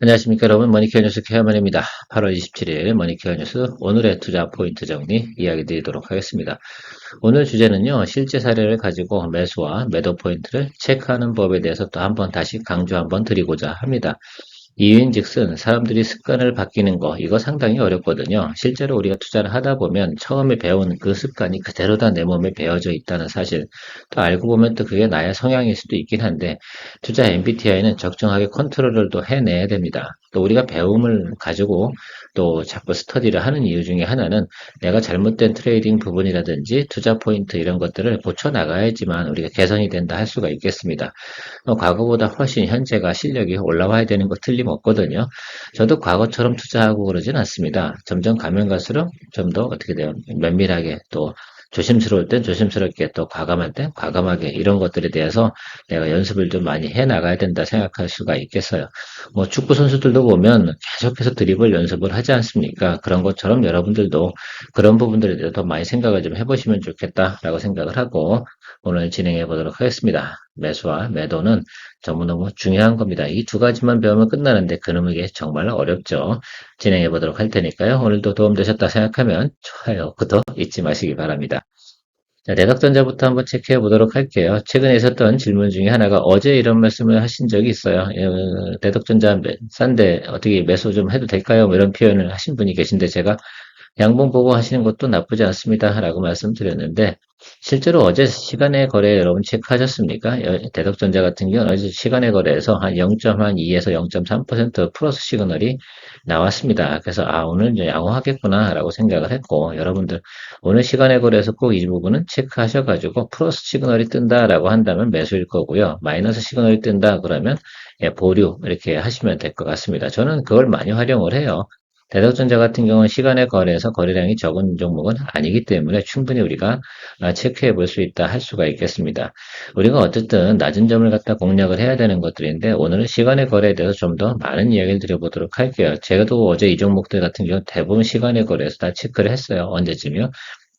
안녕하십니까 여러분, 머니케어 뉴스 케어맨입니다. 8월 27일 머니케어 뉴스 오늘의 투자 포인트 정리 이야기 드리도록 하겠습니다. 오늘 주제는요, 실제 사례를 가지고 매수와 매도 포인트를 체크하는 법에 대해서 또 한번 다시 강조 한번 드리고자 합니다. 이유인즉슨 사람들이 습관을 바뀌는 거 이거 상당히 어렵거든요. 실제로 우리가 투자를 하다 보면 처음에 배운 그 습관이 그대로 다 내 몸에 배어져 있다는 사실, 또 알고 보면 또 그게 나의 성향일 수도 있긴 한데, 투자 MBTI는 적정하게 컨트롤을 또 해내야 됩니다. 또 우리가 배움을 가지고 또 자꾸 스터디를 하는 이유 중에 하나는 내가 잘못된 트레이딩 부분이라든지 투자 포인트 이런 것들을 고쳐 나가야지만 우리가 개선이 된다 할 수가 있겠습니다. 과거보다 훨씬 현재가 실력이 올라와야 되는 거 틀림없거든요. 저도 과거처럼 투자하고 그러진 않습니다. 점점 가면 갈수록 좀 더 어떻게 돼요? 면밀하게 또 조심스러울 땐 조심스럽게 또 과감할 땐 과감하게 이런 것들에 대해서 내가 연습을 좀 많이 해 나가야 된다 생각할 수가 있겠어요. 뭐 축구 선수들도 보면 계속해서 드리블 연습을 하지 않습니까? 그런 것처럼 여러분들도 그런 부분들에 대해서 더 많이 생각을 좀 해보시면 좋겠다라고 생각을 하고 오늘 진행해 보도록 하겠습니다. 매수와 매도는 너무너무 중요한 겁니다. 이 두 가지만 배우면 끝나는데 그놈이 게 정말 어렵죠. 진행해 보도록 할 테니까요. 오늘도 도움되셨다 생각하면 좋아요, 구독 잊지 마시기 바랍니다. 자, 대각전자부터 한번 체크해 보도록 할게요. 최근에 있었던 질문 중에 하나가 어제 이런 말씀을 하신 적이 있어요. 대덕전자 싼데 어떻게 매수 좀 해도 될까요? 뭐 이런 표현을 하신 분이 계신데 제가 양봉 보고 하시는 것도 나쁘지 않습니다. 라고 말씀드렸는데, 실제로 어제 시간의 거래 여러분 체크하셨습니까? 대덕전자 같은 경우는 어제 시간의 거래에서 한 0.2에서 0.3% 플러스 시그널이 나왔습니다. 그래서, 오늘 이제 양호하겠구나, 라고 생각을 했고, 여러분들, 오늘 시간의 거래에서 꼭 이 부분은 체크하셔가지고, 플러스 시그널이 뜬다라고 한다면 매수일 거고요. 마이너스 시그널이 뜬다, 그러면, 보류, 이렇게 하시면 될 것 같습니다. 저는 그걸 많이 활용을 해요. 대덕전자 같은 경우는 시간에 거래해서 거래량이 적은 종목은 아니기 때문에 충분히 우리가 체크해 볼 수 있다 할 수가 있겠습니다. 우리가 어쨌든 낮은 점을 갖다 공략을 해야 되는 것들인데 오늘은 시간의 거래에 대해서 좀 더 많은 이야기를 드려보도록 할게요. 제가도 어제 이 종목들 같은 경우 대부분 시간의 거래에서 다 체크를 했어요. 언제쯤이요?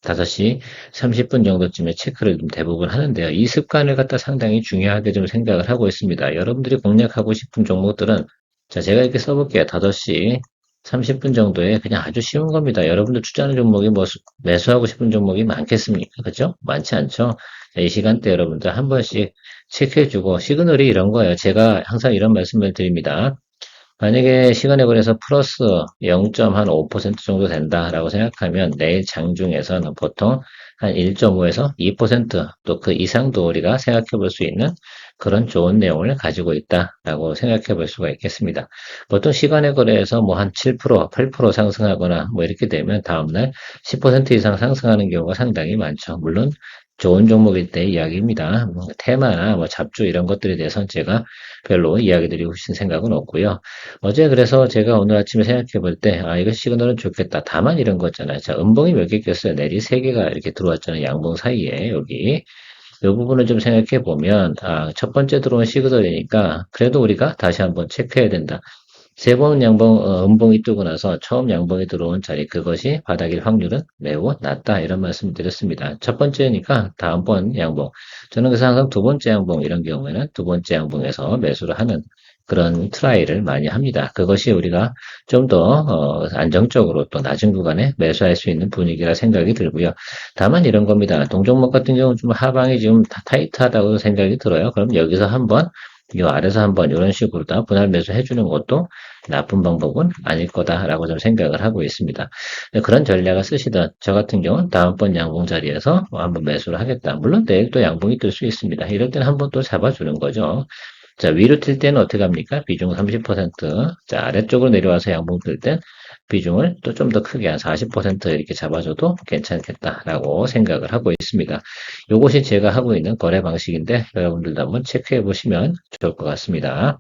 5시 30분 정도쯤에 체크를 대부분 하는데요. 이 습관을 갖다 상당히 중요하게 좀 생각을 하고 있습니다. 여러분들이 공략하고 싶은 종목들은 자, 제가 이렇게 써볼게요. 5시 30분 정도에 그냥 아주 쉬운 겁니다. 여러분들 투자하는 종목이 뭐 매수하고 싶은 종목이 많겠습니까? 그죠? 많지 않죠? 자, 이 시간대 여러분들 한 번씩 체크해주고 시그널이 이런 거예요. 제가 항상 이런 말씀을 드립니다. 만약에 시간에 걸려서 플러스 0.5% 정도 된다라고 생각하면 내일 장중에서는 보통 한 1.5에서 2%또 그 이상도 우리가 생각해 볼 수 있는 그런 좋은 내용을 가지고 있다라고 생각해 볼 수가 있겠습니다. 보통 시간의 거래에서 뭐 한 7%, 8% 상승하거나 뭐 이렇게 되면 다음날 10% 이상 상승하는 경우가 상당히 많죠. 물론 좋은 종목일 때 이야기입니다. 뭐 테마나 뭐 잡주 이런 것들에 대해서는 제가 별로 이야기 드리고 싶은 생각은 없고요. 어제 그래서 제가 오늘 아침에 생각해 볼 때, 이거 시그널은 좋겠다. 다만 이런 거 있잖아요. 자, 음봉이 몇 개 꼈어요. 내리 3개가 이렇게 들어왔잖아요. 양봉 사이에, 여기. 이 부분을 좀 생각해 보면, 첫 번째 들어온 시그널이니까, 그래도 우리가 다시 한번 체크해야 된다. 세 번 양봉, 음봉이 뜨고 나서 처음 양봉이 들어온 자리, 그것이 바닥일 확률은 매우 낮다. 이런 말씀 드렸습니다. 첫 번째니까 다음번 양봉. 저는 그래서 항상 두 번째 양봉, 이런 경우에는 두 번째 양봉에서 매수를 하는 그런 트라이를 많이 합니다. 그것이 우리가 좀 더 안정적으로 또 낮은 구간에 매수할 수 있는 분위기라 생각이 들고요. 다만 이런 겁니다. 동종목 같은 경우는 좀 하방이 지금 다 타이트하다고 생각이 들어요. 그럼 여기서 한번 이 아래서 한번 이런 식으로 다 분할 매수 해주는 것도 나쁜 방법은 아닐 거다라고 좀 생각을 하고 있습니다. 그런 전략을 쓰시던 저 같은 경우는 다음번 양봉 자리에서 한번 매수를 하겠다. 물론 내일 또 양봉이 뜰 수 있습니다. 이럴 때는 한번 또 잡아주는 거죠. 자, 위로 튈 때는 어떻게 합니까? 비중 30%. 자, 아래쪽으로 내려와서 양봉 뜰 땐 비중을 또 좀 더 크게 한 40% 이렇게 잡아줘도 괜찮겠다라고 생각을 하고 있습니다. 요것이 제가 하고 있는 거래 방식인데 여러분들도 한번 체크해 보시면 좋을 것 같습니다.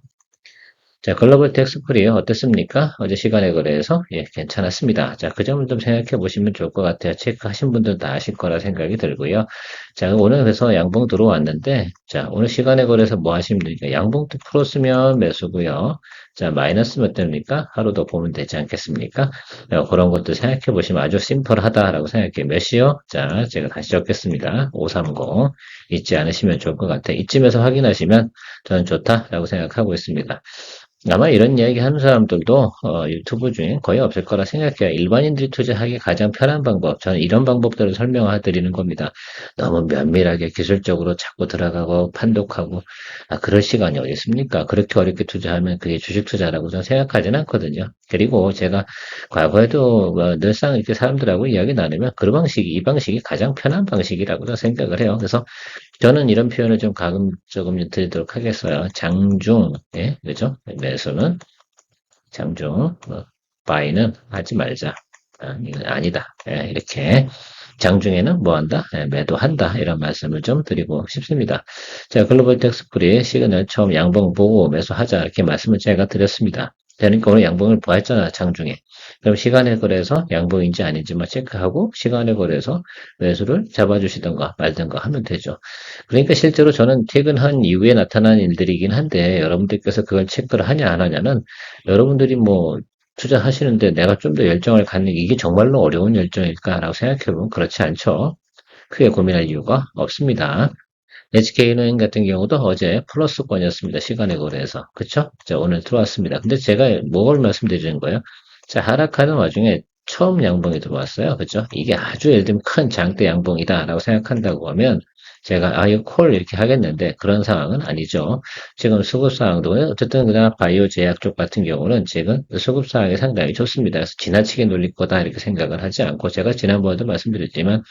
자, 글로벌 텍스프리 어땠습니까? 어제 시간에 거래해서 괜찮았습니다. 자, 그 점을 좀 생각해 보시면 좋을 것 같아요. 체크하신 분들 다 아실 거라 생각이 들고요. 자, 오늘 그래서 양봉 들어왔는데, 자, 오늘 시간에 거래해서 뭐 하시면 됩니까? 양봉 풀었으면 매수고요. 자, 마이너스 몇 대입니까? 하루 더 보면 되지 않겠습니까? 그런 것도 생각해 보시면 아주 심플하다라고 생각해요. 몇 시요? 자, 제가 다시 적겠습니다. 530. 잊지 않으시면 좋을 것 같아요. 이쯤에서 확인하시면 저는 좋다라고 생각하고 있습니다. 아마 이런 이야기 하는 사람들도 유튜브 중에 거의 없을 거라 생각해요. 일반인들이 투자하기 가장 편한 방법, 저는 이런 방법들을 설명해 드리는 겁니다. 너무 면밀하게 기술적으로 자꾸 들어가고 판독하고 그럴 시간이 어디 있습니까? 그렇게 어렵게 투자하면 그게 주식 투자라고 저는 생각하지는 않거든요. 그리고 제가 과거에도 늘상 이렇게 사람들하고 이야기 나누면 그 방식이, 이 방식이 가장 편한 방식이라고 저는 생각을 해요. 그래서 저는 이런 표현을 좀 가끔 조금 드리도록 하겠어요. 장중, 예, 그죠? 매수는 장중, 바이는 하지 말자. 이건 아니다. 예, 이렇게. 장중에는 뭐 한다? 예, 매도한다. 이런 말씀을 좀 드리고 싶습니다. 자, 글로벌 텍스프리 시그널 처음 양봉 보고 매수하자. 이렇게 말씀을 제가 드렸습니다. 그러니까 오늘 양봉을 보았잖아, 장중에. 그럼 시간에 거래해서 양봉인지 아닌지만 체크하고 시간에 거래해서 매수를 잡아주시던가 말던가 하면 되죠. 그러니까 실제로 저는 퇴근한 이후에 나타난 일들이긴 한데 여러분들께서 그걸 체크를 하냐 안 하냐는 여러분들이 뭐 투자하시는데 내가 좀 더 열정을 갖는 게 이게 정말로 어려운 열정일까라고 생각해보면 그렇지 않죠. 크게 고민할 이유가 없습니다. SK은행 같은 경우도 어제 플러스권이었습니다. 시간에 거래해서. 그쵸? 자, 오늘 들어왔습니다. 근데 제가 뭘 말씀드리는 거예요? 자, 하락하는 와중에 처음 양봉이 들어왔어요. 그죠? 이게 아주 예를 들면 큰 장대 양봉이다라고 생각한다고 하면 제가 이거 콜 이렇게 하겠는데 그런 상황은 아니죠. 지금 수급 상황도 어쨌든 그냥 바이오 제약 쪽 같은 경우는 지금 수급 상황이 상당히 좋습니다. 그래서 지나치게 놀릴 거다 이렇게 생각을 하지 않고 제가 지난번에도 말씀드렸지만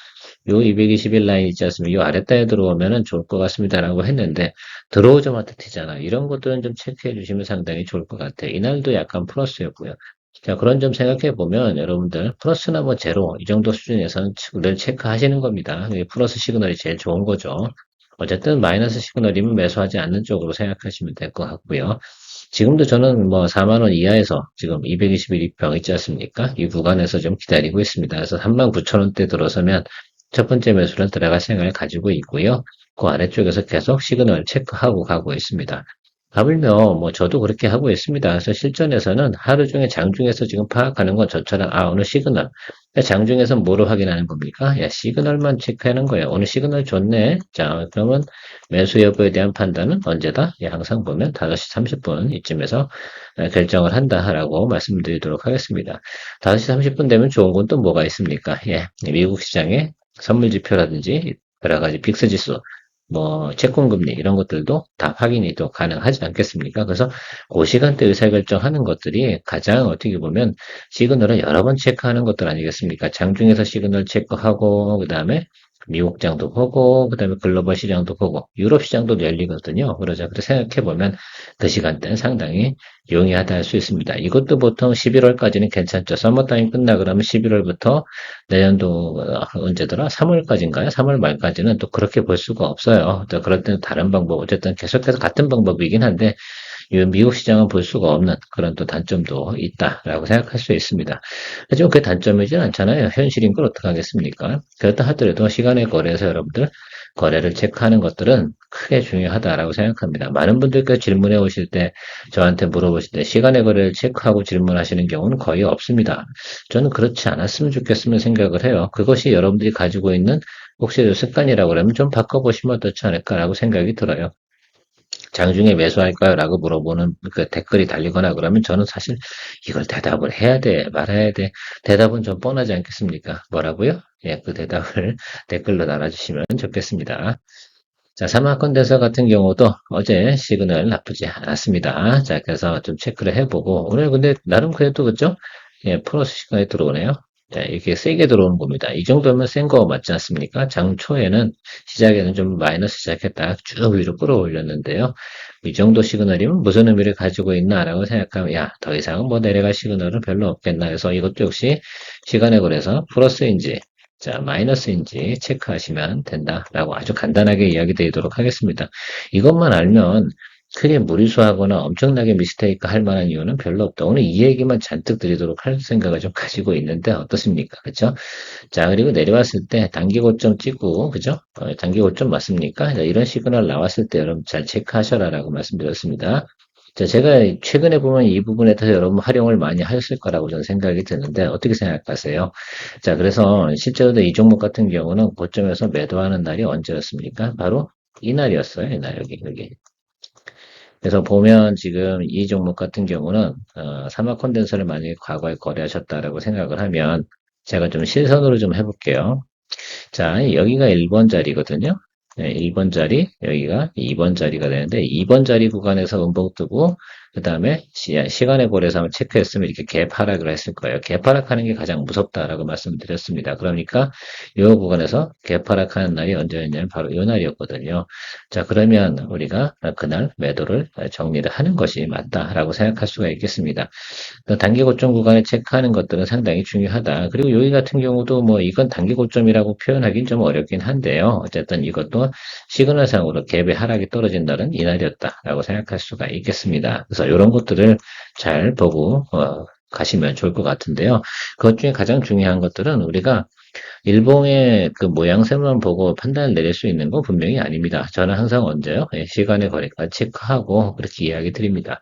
요 221 라인 있지 않습니까? 요 아랫단에 들어오면은 좋을 것 같습니다라고 했는데 들어오자마자 튀잖아. 이런 것들은 좀 체크해 주시면 상당히 좋을 것 같아요. 이날도 약간 플러스였고요. 자, 그런 점 생각해 보면 여러분들 플러스나 뭐 제로 이 정도 수준에서는 늘 체크하시는 겁니다. 이게 플러스 시그널이 제일 좋은 거죠. 어쨌든 마이너스 시그널이면 매수하지 않는 쪽으로 생각하시면 될 것 같고요. 지금도 저는 뭐 4만 원 이하에서 지금 221 입병 있지 않습니까? 이 구간에서 좀 기다리고 있습니다. 그래서 39,000원대 들어서면 첫 번째 매수를 들어갈 생각을 가지고 있고요. 그 아래쪽에서 계속 시그널 체크하고 가고 있습니다. 하물며 뭐 저도 그렇게 하고 있습니다. 그래서 실전에서는 하루 중에 장중에서 지금 파악하는 건 저처럼 오늘 시그널. 장중에서 뭐로 확인하는 겁니까? 야, 시그널만 체크하는 거예요. 오늘 시그널 좋네. 자, 그러면 매수 여부에 대한 판단은 언제다? 예, 항상 보면 5시 30분 이쯤에서 결정을 한다라고 말씀드리도록 하겠습니다. 5시 30분 되면 좋은 건 또 뭐가 있습니까? 예, 미국 시장의 선물 지표라든지 여러 가지 빅스 지수, 뭐 채권금리 이런 것들도 다 확인이 또 가능하지 않겠습니까? 그래서 그 시간대 의사결정하는 것들이 가장 어떻게 보면 시그널을 여러 번 체크하는 것들 아니겠습니까? 장중에서 시그널 체크하고 그다음에 미국장도 보고 그다음에 글로벌 시장도 보고 유럽 시장도 열리거든요. 그러자 그렇게 생각해 보면 그 시간대는 상당히 용이하다 할 수 있습니다. 이것도 보통 11월까지는 괜찮죠. 서머타임 끝나 그러면 11월부터 내년도 언제더라? 3월까지인가요? 3월 말까지는 또 그렇게 볼 수가 없어요. 또 그럴 때는 다른 방법, 어쨌든 계속해서 같은 방법이긴 한데 이 미국 시장은 볼 수가 없는 그런 또 단점도 있다라고 생각할 수 있습니다. 하지만 그게 단점이진 않잖아요. 현실인 걸 어떡하겠습니까? 그렇다 하더라도 시간의 거래에서 여러분들 거래를 체크하는 것들은 크게 중요하다라고 생각합니다. 많은 분들께서 질문해 오실 때 저한테 물어보실 때 시간의 거래를 체크하고 질문하시는 경우는 거의 없습니다. 저는 그렇지 않았으면 좋겠으면 생각을 해요. 그것이 여러분들이 가지고 있는 혹시 습관이라고 그러면 좀 바꿔보시면 어떻지 않을까라고 생각이 들어요. 장중에 매수할까요? 라고 물어보는 그 댓글이 달리거나 그러면 저는 사실 이걸 대답을 해야 돼, 말아야 돼. 대답은 좀 뻔하지 않겠습니까? 뭐라고요? 예, 그 대답을 댓글로 달아주시면 좋겠습니다. 자, 사마컨대서 같은 경우도 어제 시그널 나쁘지 않았습니다. 자, 그래서 좀 체크를 해보고 오늘 근데 나름 그래도 그죠? 예, 플러스 시간에 들어오네요. 자, 이렇게 세게 들어오는 겁니다. 이 정도면 센 거 맞지 않습니까? 장 초에는 시작에는 좀 마이너스 시작했다 쭉 위로 끌어올렸는데요. 이 정도 시그널이면 무슨 의미를 가지고 있나라고 생각하면 야, 더 이상은 뭐 내려갈 시그널은 별로 없겠나 해서 이것도 역시 시간에 그래서 플러스인지 자, 마이너스인지 체크하시면 된다라고 아주 간단하게 이야기 드리도록 하겠습니다. 이것만 알면 크게 무리수하거나 엄청나게 미스테이크 할 만한 이유는 별로 없다. 오늘 이 얘기만 잔뜩 드리도록 할 생각을 좀 가지고 있는데 어떻습니까? 그죠? 자, 그리고 내려왔을 때 단기 고점 찍고, 그죠? 단기 고점 맞습니까? 자, 이런 시그널 나왔을 때 여러분 잘 체크하셔라라고 말씀드렸습니다. 자, 제가 최근에 보면 이 부분에 대해서 여러분 활용을 많이 하셨을 거라고 저는 생각이 드는데 어떻게 생각하세요? 자, 그래서 실제로도 이 종목 같은 경우는 고점에서 매도하는 날이 언제였습니까? 바로 이날이었어요. 이날 여기. 그래서 보면 지금 이 종목 같은 경우는 사막 콘덴서를 만약에 과거에 거래하셨다라고 생각을 하면 제가 좀 실선으로 좀 해볼게요. 자, 여기가 1번 자리거든요. 네, 1번 자리, 여기가 2번 자리가 되는데 2번 자리 구간에서 음봉 뜨고 그 다음에 시간의 고래에서 한번 체크했으면 이렇게 개파락을 했을 거예요. 개파락하는 게 가장 무섭다라고 말씀드렸습니다. 그러니까 이 구간에서 개파락하는 날이 언제였냐면 바로 이 날이었거든요. 자, 그러면 우리가 그날 매도를 정리를 하는 것이 맞다라고 생각할 수가 있겠습니다. 단기 고점 구간에 체크하는 것들은 상당히 중요하다. 그리고 여기 같은 경우도 뭐 이건 단기 고점이라고 표현하기는 좀 어렵긴 한데요. 어쨌든 이것도 시그널상으로 갭의 하락이 떨어진 날은 이날이었다라고 생각할 수가 있겠습니다. 그래서 이런 것들을 잘 보고 가시면 좋을 것 같은데요. 그것 중에 가장 중요한 것들은 우리가 일봉의 그 모양새만 보고 판단을 내릴 수 있는 건 분명히 아닙니다. 저는 항상 언제요? 시간의 거래까지 체크하고 그렇게 이야기 드립니다.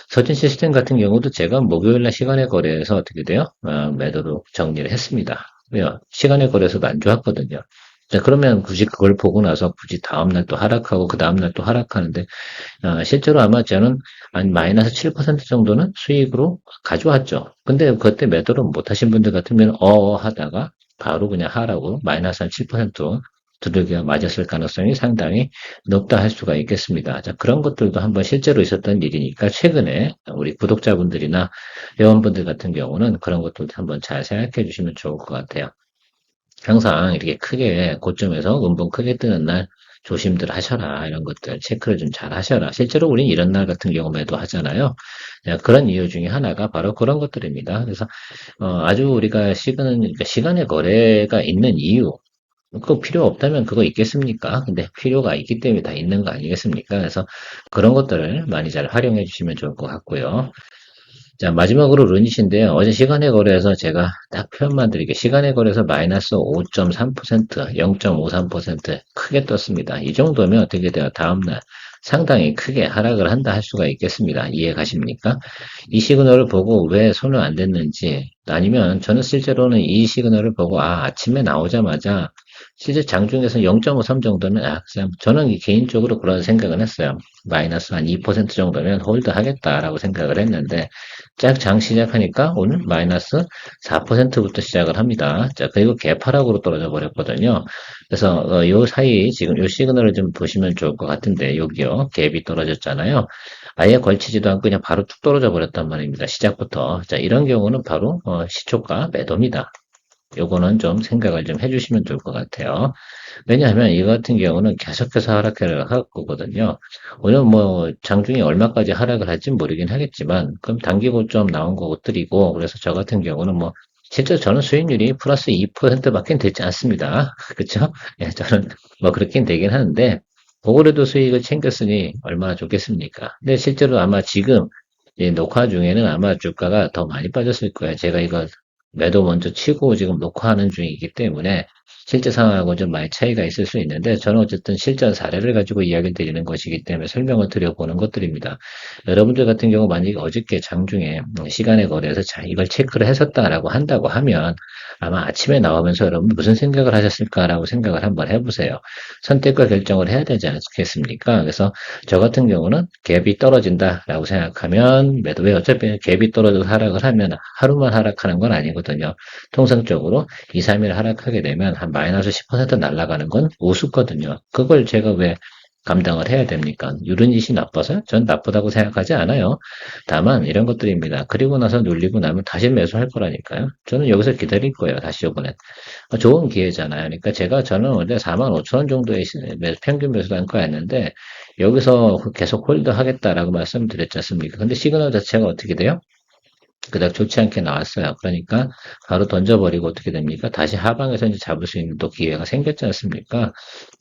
서진 시스템 같은 경우도 제가 목요일날 시간의 거래에서 어떻게 돼요? 매도로 정리를 했습니다. 왜요? 시간의 거래에서도 안 좋았거든요. 자, 그러면 굳이 그걸 보고 나서 굳이 다음날 또 하락하고 그 다음날 또 하락하는데 실제로 아마 저는 한 마이너스 7% 정도는 수익으로 가져왔죠. 근데 그때 매도를 못 하신 분들 같으면 하다가 바로 그냥 하라고 마이너스 한 7% 두들겨 맞았을 가능성이 상당히 높다 할 수가 있겠습니다. 자, 그런 것들도 한번 실제로 있었던 일이니까 최근에 우리 구독자분들이나 회원분들 같은 경우는 그런 것들도 한번 잘 생각해 주시면 좋을 것 같아요. 항상 이렇게 크게 고점에서 음봉 크게 뜨는 날 조심들 하셔라. 이런 것들 체크를 좀 잘 하셔라. 실제로 우린 이런 날 같은 경우에도 하잖아요. 그런 이유 중에 하나가 바로 그런 것들입니다. 그래서 아주 우리가 그러니까 시간의 거래가 있는 이유 그거 필요 없다면 그거 있겠습니까? 근데 필요가 있기 때문에 다 있는 거 아니겠습니까? 그래서 그런 것들을 많이 잘 활용해 주시면 좋을 것 같고요. 자, 마지막으로 루닛인데요. 어제 시간의 거래에서 제가 딱 표현만 드릴게요. 시간의 거래에서 마이너스 5.3%, 0.53% 크게 떴습니다. 이 정도면 어떻게 돼요? 다음날 상당히 크게 하락을 한다 할 수가 있겠습니다. 이해 가십니까? 이 시그널을 보고 왜 손을 안 댔는지, 아니면 저는 실제로는 이 시그널을 보고, 아침에 나오자마자 실제 장중에서 0.53 정도면, 그냥 저는 개인적으로 그런 생각을 했어요. 마이너스 한 2% 정도면 홀드 하겠다라고 생각을 했는데, 짝 장 시작하니까 오늘 마이너스 4%부터 시작을 합니다. 자, 그리고 개파락으로 떨어져 버렸거든요. 그래서 요 사이 지금 요 시그널을 좀 보시면 좋을 것 같은데 여기요. 갭이 떨어졌잖아요. 아예 걸치지도 않고 그냥 바로 뚝 떨어져 버렸단 말입니다. 시작부터. 자, 이런 경우는 바로 시초가 매도입니다. 요거는 좀 생각을 좀 해주시면 좋을 것 같아요. 왜냐하면 이 같은 경우는 계속해서 하락을 할 거거든요. 오늘 뭐 장중에 얼마까지 하락을 할지 모르긴 하겠지만 그럼 단기 고점 나온 것들이고 그래서 저 같은 경우는 뭐 실제 저는 수익률이 플러스 2%밖에 되지 않습니다. 그렇죠? 예, 저는 뭐 그렇긴 되긴 하는데 그거라도 수익을 챙겼으니 얼마나 좋겠습니까? 근데 실제로 아마 지금 이 녹화 중에는 아마 주가가 더 많이 빠졌을 거예요. 제가 이거 매도 먼저 치고 지금 녹화하는 중이기 때문에 실제 상황하고 좀 많이 차이가 있을 수 있는데 저는 어쨌든 실전 사례를 가지고 이야기 드리는 것이기 때문에 설명을 드려보는 것들입니다. 여러분들 같은 경우 만약에 어저께 장중에 시간에 거래해서 자 이걸 체크를 했었다라고 한다고 하면 아마 아침에 나오면서 여러분 무슨 생각을 하셨을까라고 생각을 한번 해보세요. 선택과 결정을 해야 되지 않겠습니까? 그래서 저 같은 경우는 갭이 떨어진다라고 생각하면 매도 왜 어차피 갭이 떨어져서 하락을 하면 하루만 하락하는 건 아니거든요. 통상적으로 2, 3일 하락하게 되면 한 마이너스 10% 날아가는 건 우스거든요. 그걸 제가 왜 감당을 해야 됩니까? 유른잇이 나빠서? 전 나쁘다고 생각하지 않아요. 다만 이런 것들입니다. 그리고 나서 눌리고 나면 다시 매수할 거라니까요. 저는 여기서 기다릴 거예요. 다시 이번엔. 좋은 기회잖아요. 그러니까 저는 원래 4만 5천 원 정도의 평균 매수 단가였는데 여기서 계속 홀드 하겠다라고 말씀드렸지 않습니까? 근데 시그널 자체가 어떻게 돼요? 그닥 좋지 않게 나왔어요. 그러니까 바로 던져버리고 어떻게 됩니까? 다시 하방에서 이제 잡을 수 있는 또 기회가 생겼지 않습니까?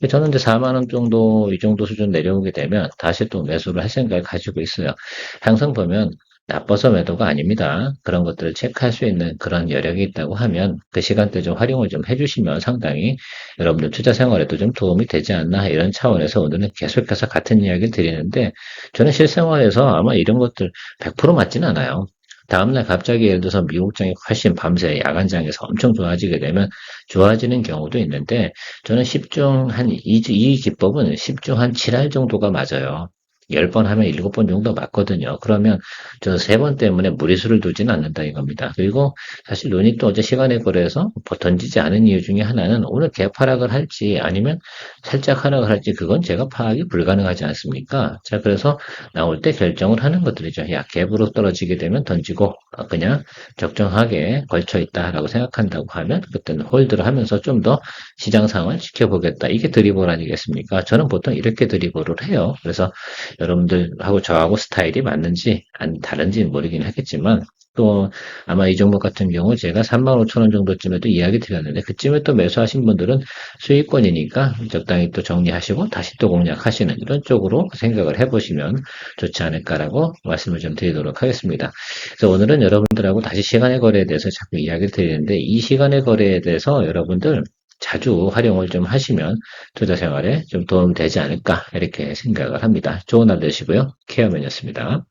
저는 이제 4만 원 정도, 이 정도 수준 내려오게 되면 다시 또 매수를 할 생각을 가지고 있어요. 항상 보면 나빠서 매도가 아닙니다. 그런 것들을 체크할 수 있는 그런 여력이 있다고 하면 그 시간대 좀 활용을 좀 해주시면 상당히 여러분들 투자 생활에도 좀 도움이 되지 않나 이런 차원에서 오늘은 계속해서 같은 이야기를 드리는데 저는 실생활에서 아마 이런 것들 100% 맞진 않아요. 다음날 갑자기 예를 들어서 미국장이 훨씬 밤새 야간장에서 엄청 좋아지게 되면 좋아지는 경우도 있는데 저는 10중 한 이 기법은 10중 한 7할 정도가 맞아요. 10번 하면 7번 정도 맞거든요. 그러면 저 3번 때문에 무리수를 두지는 않는다 이겁니다. 그리고 사실 누닉도 어제 시간에 거래해서 뭐 던지지 않은 이유 중에 하나는 오늘 갭 하락을 할지 아니면 살짝 하락을 할지 그건 제가 파악이 불가능하지 않습니까? 자, 그래서 나올 때 결정을 하는 것들이죠. 야, 갭으로 떨어지게 되면 던지고 그냥 적정하게 걸쳐 있다라고 생각한다고 하면 그때는 홀드를 하면서 좀 더 시장 상황을 지켜보겠다. 이게 드리블 아니겠습니까? 저는 보통 이렇게 드리블을 해요. 그래서 여러분들하고 저하고 스타일이 맞는지 다른지는 모르긴 하겠지만 또 아마 이 종목 같은 경우 제가 35,000원 정도쯤에도 이야기 드렸는데 그쯤에 또 매수하신 분들은 수익권이니까 적당히 또 정리하시고 다시 또 공략하시는 이런 쪽으로 생각을 해보시면 좋지 않을까라고 말씀을 좀 드리도록 하겠습니다. 그래서 오늘은 여러분들하고 다시 시간의 거래에 대해서 자꾸 이야기를 드리는데 이 시간의 거래에 대해서 여러분들 자주 활용을 좀 하시면 투자 생활에 좀 도움이 되지 않을까 이렇게 생각을 합니다. 좋은 하루 되시고요. 케어맨이었습니다.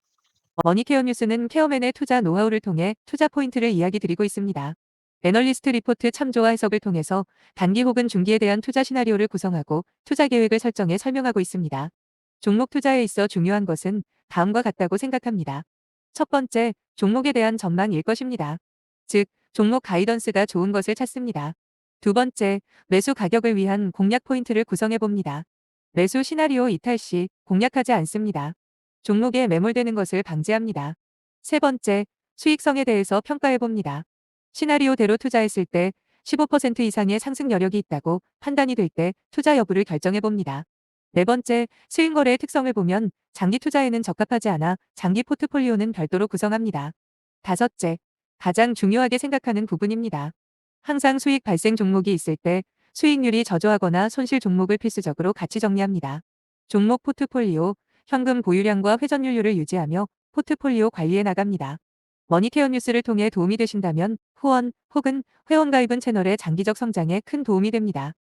머니케어 뉴스는 케어맨의 투자 노하우를 통해 투자 포인트를 이야기 드리고 있습니다. 애널리스트 리포트 참조와 해석을 통해서 단기 혹은 중기에 대한 투자 시나리오를 구성하고 투자 계획을 설정해 설명하고 있습니다. 종목 투자에 있어 중요한 것은 다음과 같다고 생각합니다. 첫 번째, 종목에 대한 전망일 것입니다. 즉, 종목 가이던스가 좋은 것을 찾습니다. 두 번째, 매수 가격을 위한 공략 포인트를 구성해 봅니다. 매수 시나리오 이탈 시 공략하지 않습니다. 종목에 매몰되는 것을 방지합니다. 세 번째, 수익성에 대해서 평가해 봅니다. 시나리오대로 투자했을 때 15% 이상의 상승 여력이 있다고 판단이 될 때 투자 여부를 결정해 봅니다. 네 번째, 스윙거래의 특성을 보면 장기 투자에는 적합하지 않아 장기 포트폴리오는 별도로 구성합니다. 다섯째, 가장 중요하게 생각하는 부분입니다. 항상 수익 발생 종목이 있을 때 수익률이 저조하거나 손실 종목을 필수적으로 같이 정리합니다. 종목 포트폴리오, 현금 보유량과 회전율을 유지하며 포트폴리오 관리해 나갑니다. 머니케어 뉴스를 통해 도움이 되신다면 후원 혹은 회원 가입은 채널의 장기적 성장에 큰 도움이 됩니다.